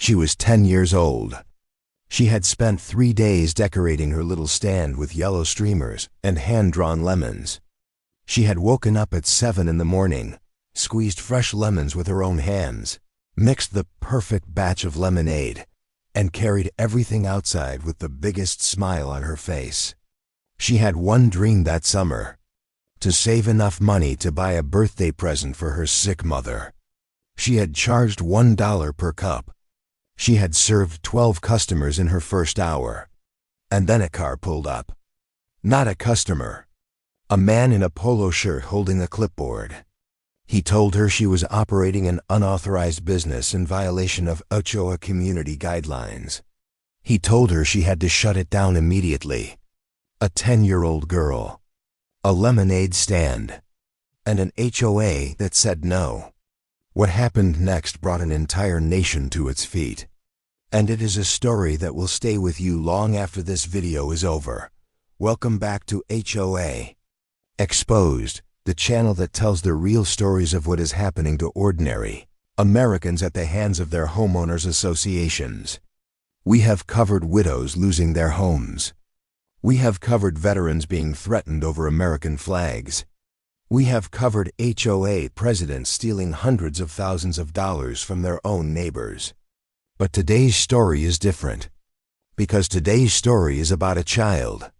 She was 10 years old. She had spent 3 days decorating her little stand with yellow streamers and hand-drawn lemons. She had woken up at 7 in the morning, squeezed fresh lemons with her own hands, mixed the perfect batch of lemonade, and carried everything outside with the biggest smile on her face. She had one dream that summer: to save enough money to buy a birthday present for her sick mother. She had charged $1 per cup. She had served 12 customers in her first hour. And then a car pulled up. Not a customer. A man in a polo shirt holding a clipboard. He told her she was operating an unauthorized business in violation of HOA community guidelines. He told her she had to shut it down immediately. A 10-year-old girl. A lemonade stand. And an HOA that said no. What happened next brought an entire nation to its feet. And it is a story that will stay with you long after this video is over. Welcome back to HOA Exposed, the channel that tells the real stories of what is happening to ordinary Americans at the hands of their homeowners associations. We have covered widows losing their homes. We have covered veterans being threatened over American flags. We have covered HOA presidents stealing hundreds of thousands of dollars from their own neighbors. But today's story is different. Because today's story is about a child.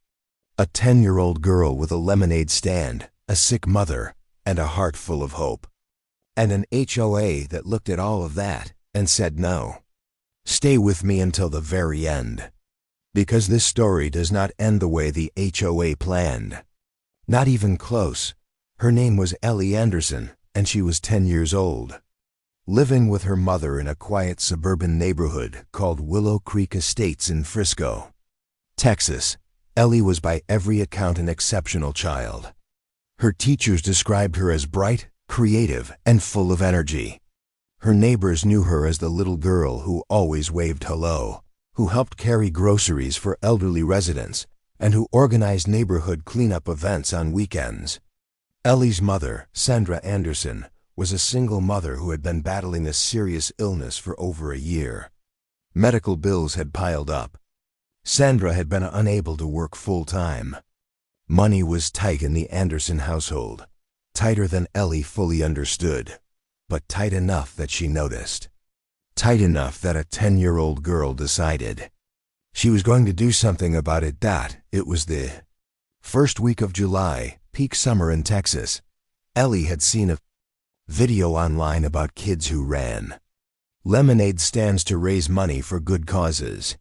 A 10-year-old girl with a lemonade stand, a sick mother, and a heart full of hope. And an HOA that looked at all of that and said no. Stay with me until the very end. Because this story does not end the way the HOA planned. Not even close. Her name was Ellie Anderson, and she was 10 years old. Living with her mother in a quiet suburban neighborhood called Willow Creek Estates in Frisco, Texas, Ellie was by every account an exceptional child. Her teachers described her as bright, creative, and full of energy. Her neighbors knew her as the little girl who always waved hello, who helped carry groceries for elderly residents, and who organized neighborhood cleanup events on weekends. Ellie's mother, Sandra Anderson, was a single mother who had been battling a serious illness for over a year. Medical bills had piled up. Sandra had been unable to work full-time. Money was tight in the Anderson household, tighter than Ellie fully understood, but tight enough that she noticed. Tight enough that a 10-year-old girl decided she was going to do something about it. It was the first week of July, peak summer in Texas. Ellie had seen a video online about kids who ran lemonade stands to raise money for good causes.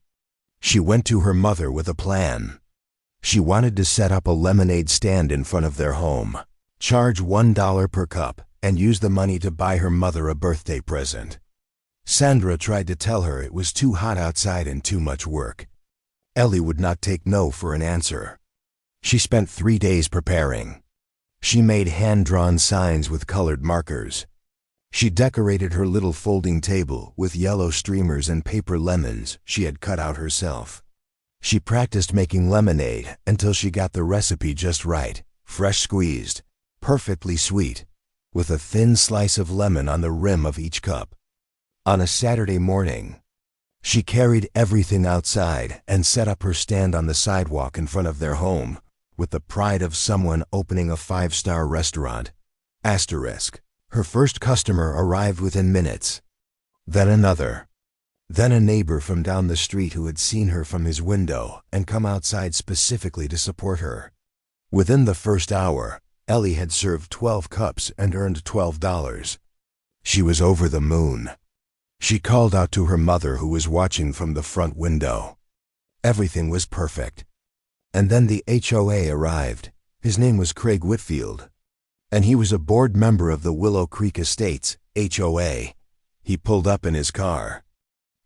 She went to her mother with a plan. She wanted to set up a lemonade stand in front of their home, charge $1 per cup, and use the money to buy her mother a birthday present. Sandra tried to tell her it was too hot outside and too much work. Ellie would not take no for an answer. She spent 3 days preparing. She made hand-drawn signs with colored markers. She decorated her little folding table with yellow streamers and paper lemons she had cut out herself. She practiced making lemonade until she got the recipe just right, fresh squeezed, perfectly sweet, with a thin slice of lemon on the rim of each cup. On a Saturday morning, she carried everything outside and set up her stand on the sidewalk in front of their home, with the pride of someone opening a 5-star restaurant. Her first customer arrived within minutes. Then another. Then a neighbor from down the street who had seen her from his window and come outside specifically to support her. Within the first hour, Ellie had served 12 cups and earned $12. She was over the moon. She called out to her mother who was watching from the front window. Everything was perfect. And then the HOA arrived. His name was Craig Whitfield, and he was a board member of the Willow Creek Estates, HOA. He pulled up in his car,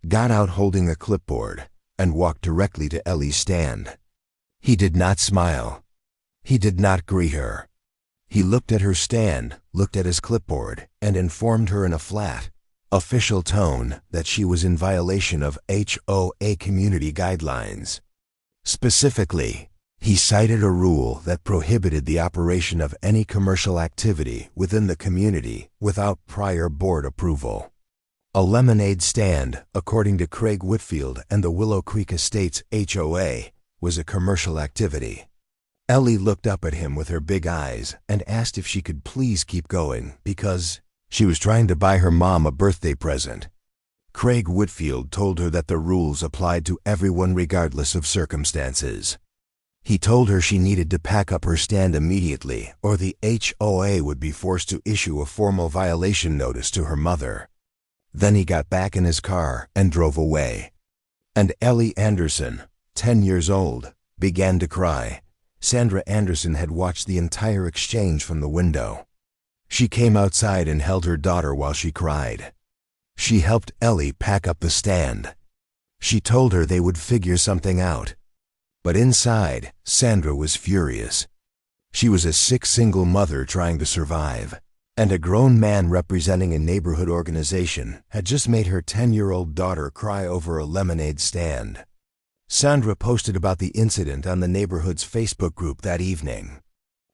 got out holding a clipboard, and walked directly to Ellie's stand. He did not smile. He did not greet her. He looked at her stand, looked at his clipboard, and informed her in a flat, official tone that she was in violation of HOA community guidelines. Specifically, he cited a rule that prohibited the operation of any commercial activity within the community without prior board approval. A lemonade stand, according to Craig Whitfield and the Willow Creek Estates HOA, was a commercial activity. Ellie looked up at him with her big eyes and asked if she could please keep going because she was trying to buy her mom a birthday present. Craig Whitfield told her that the rules applied to everyone regardless of circumstances. He told her she needed to pack up her stand immediately or the HOA would be forced to issue a formal violation notice to her mother. Then he got back in his car and drove away. And Ellie Anderson, 10 years old, began to cry. Sandra Anderson had watched the entire exchange from the window. She came outside and held her daughter while she cried. She helped Ellie pack up the stand. She told her they would figure something out. But inside, Sandra was furious. She was a sick single mother trying to survive. And a grown man representing a neighborhood organization had just made her 10-year-old daughter cry over a lemonade stand. Sandra posted about the incident on the neighborhood's Facebook group that evening.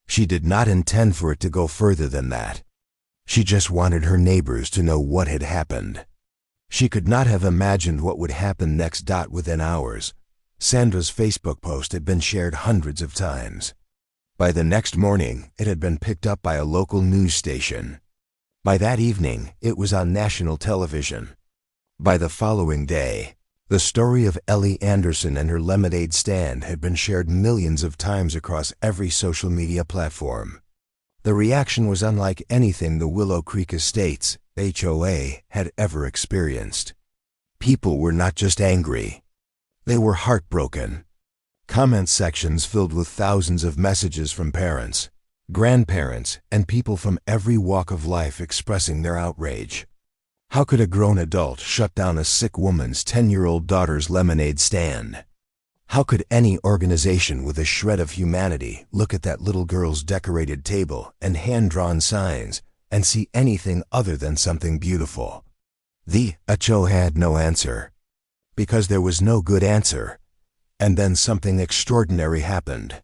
She did not intend for it to go further than that. She just wanted her neighbors to know what had happened. She could not have imagined what would happen next. Within hours, Sandra's Facebook post had been shared hundreds of times. By the next morning, it had been picked up by a local news station. By that evening, it was on national television. By the following day, the story of Ellie Anderson and her lemonade stand had been shared millions of times across every social media platform. The reaction was unlike anything the Willow Creek Estates HOA had ever experienced. People were not just angry. They were heartbroken. Comment sections filled with thousands of messages from parents, grandparents, and people from every walk of life expressing their outrage. How could a grown adult shut down a sick woman's 10-year-old daughter's lemonade stand? How could any organization with a shred of humanity look at that little girl's decorated table and hand-drawn signs and see anything other than something beautiful? The HOA had no answer, because there was no good answer. And then something extraordinary happened.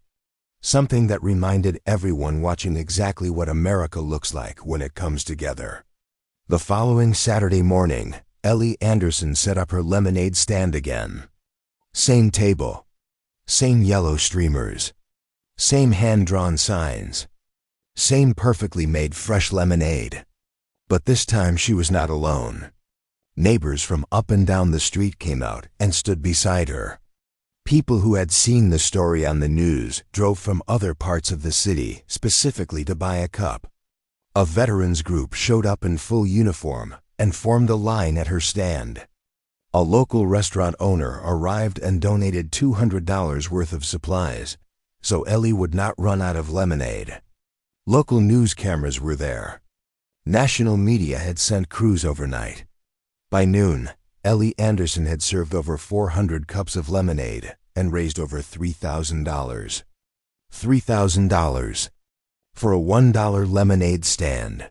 Something that reminded everyone watching exactly what America looks like when it comes together. The following Saturday morning, Ellie Anderson set up her lemonade stand again. Same table, same yellow streamers, same hand-drawn signs, same perfectly made fresh lemonade. But this time she was not alone. Neighbors from up and down the street came out and stood beside her. People who had seen the story on the news drove from other parts of the city specifically to buy a cup. A veterans group showed up in full uniform and formed a line at her stand. A local restaurant owner arrived and donated $200 worth of supplies, so Ellie would not run out of lemonade. Local news cameras were there. National media had sent crews overnight. By noon, Ellie Anderson had served over 400 cups of lemonade and raised over $3,000. $3,000 for a $1 lemonade stand.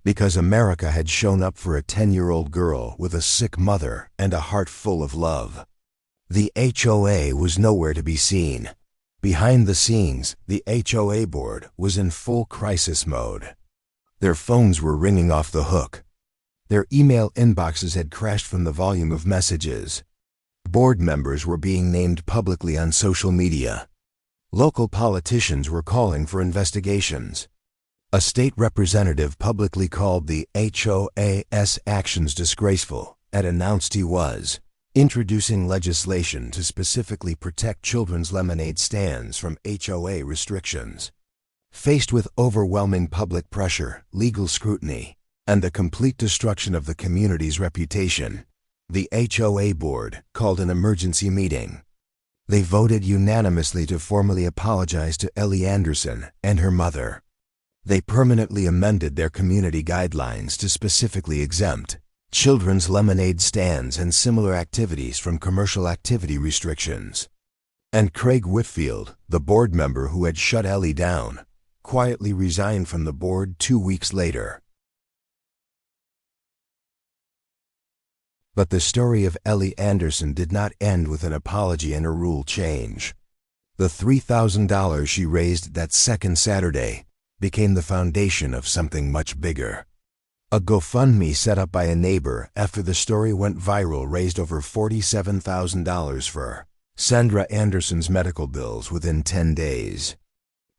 Because America had shown up for a 10-year-old girl with a sick mother and a heart full of love. The HOA was nowhere to be seen. Behind the scenes, the HOA board was in full crisis mode. Their phones were ringing off the hook. Their email inboxes had crashed from the volume of messages. Board members were being named publicly on social media. Local politicians were calling for investigations. A state representative publicly called the HOA's actions disgraceful and announced he was introducing legislation to specifically protect children's lemonade stands from HOA restrictions. Faced with overwhelming public pressure, legal scrutiny, and the complete destruction of the community's reputation, the HOA board called an emergency meeting. They voted unanimously to formally apologize to Ellie Anderson and her mother. They permanently amended their community guidelines to specifically exempt children's lemonade stands and similar activities from commercial activity restrictions. And Craig Whitfield, the board member who had shut Ellie down, quietly resigned from the board 2 weeks later. But the story of Ellie Anderson did not end with an apology and a rule change. The $3,000 she raised that second Saturday became the foundation of something much bigger. A GoFundMe set up by a neighbor after the story went viral raised over $47,000 for Sandra Anderson's medical bills within 10 days.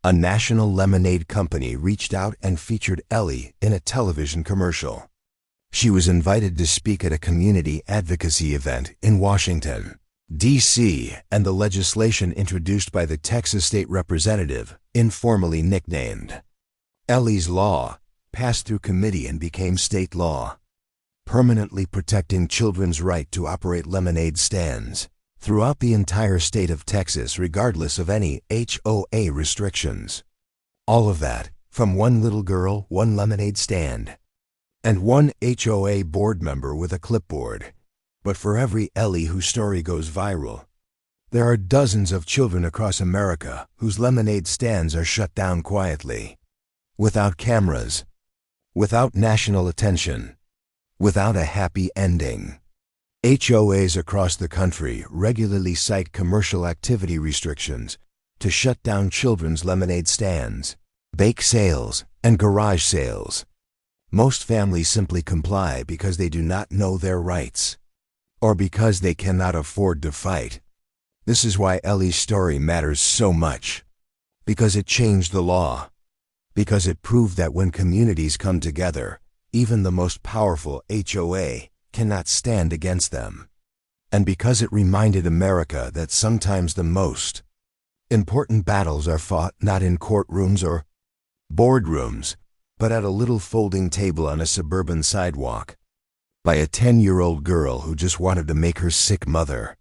A national lemonade company reached out and featured Ellie in a television commercial. She was invited to speak at a community advocacy event in Washington, D.C., and the legislation introduced by the Texas state representative, informally nicknamed Ellie's Law, passed through committee and became state law, permanently protecting children's right to operate lemonade stands throughout the entire state of Texas regardless of any HOA restrictions. All of that from one little girl, one lemonade stand, and one HOA board member with a clipboard. But for every Ellie whose story goes viral, there are dozens of children across America whose lemonade stands are shut down quietly, without cameras, without national attention, without a happy ending. HOAs across the country regularly cite commercial activity restrictions to shut down children's lemonade stands, bake sales, and garage sales. Most families simply comply because they do not know their rights, or because they cannot afford to fight. This is why Ellie's story matters so much, because it changed the law, because it proved that when communities come together, even the most powerful HOA cannot stand against them, and because it reminded America that sometimes the most important battles are fought not in courtrooms or boardrooms, but at a little folding table on a suburban sidewalk, by a 10-year-old girl who just wanted to make her sick mother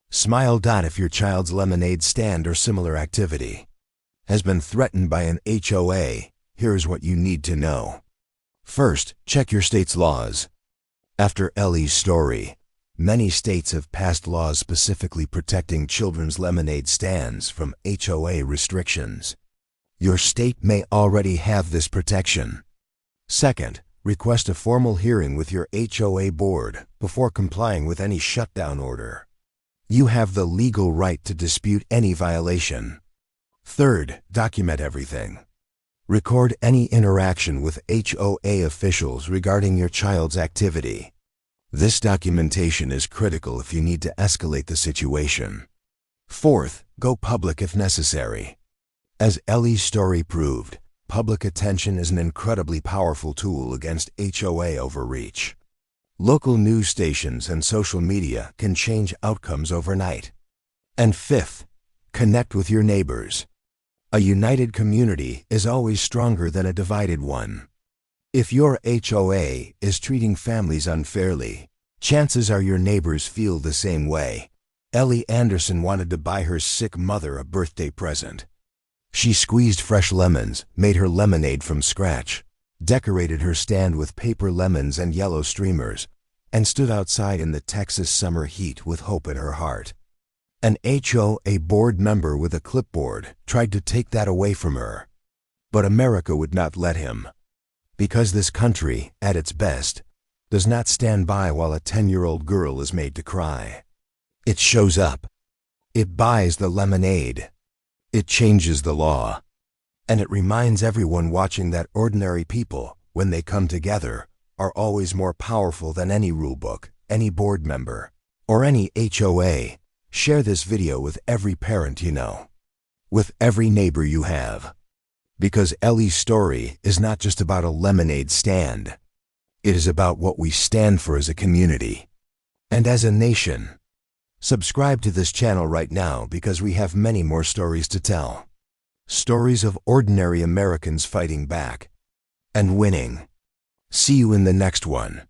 smile. If your child's lemonade stand or similar activity has been threatened by an HOA, here's what you need to know. First, check your state's laws. After Ellie's story, many states have passed laws specifically protecting children's lemonade stands from HOA restrictions. Your state may already have this protection. Second, request a formal hearing with your HOA board before complying with any shutdown order. You have the legal right to dispute any violation. Third, document everything. Record any interaction with HOA officials regarding your child's activity. This documentation is critical if you need to escalate the situation. Fourth, go public if necessary. As Ellie's story proved, public attention is an incredibly powerful tool against HOA overreach. Local news stations and social media can change outcomes overnight. And fifth, connect with your neighbors. A united community is always stronger than a divided one. If your HOA is treating families unfairly, chances are your neighbors feel the same way. Ellie Anderson wanted to buy her sick mother a birthday present. She squeezed fresh lemons, made her lemonade from scratch, decorated her stand with paper lemons and yellow streamers, and stood outside in the Texas summer heat with hope in her heart. An HOA board member with a clipboard tried to take that away from her, but America would not let him. Because this country, at its best, does not stand by while a 10-year-old girl is made to cry. It shows up. It buys the lemonade. It changes the law. And it reminds everyone watching that ordinary people, when they come together, are always more powerful than any rulebook, any board member, or any HOA. Share this video with every parent you know, with every neighbor you have. Because Ellie's story is not just about a lemonade stand. It is about what we stand for as a community and as a nation. Subscribe to this channel right now because we have many more stories to tell. Stories of ordinary Americans fighting back and winning. See you in the next one.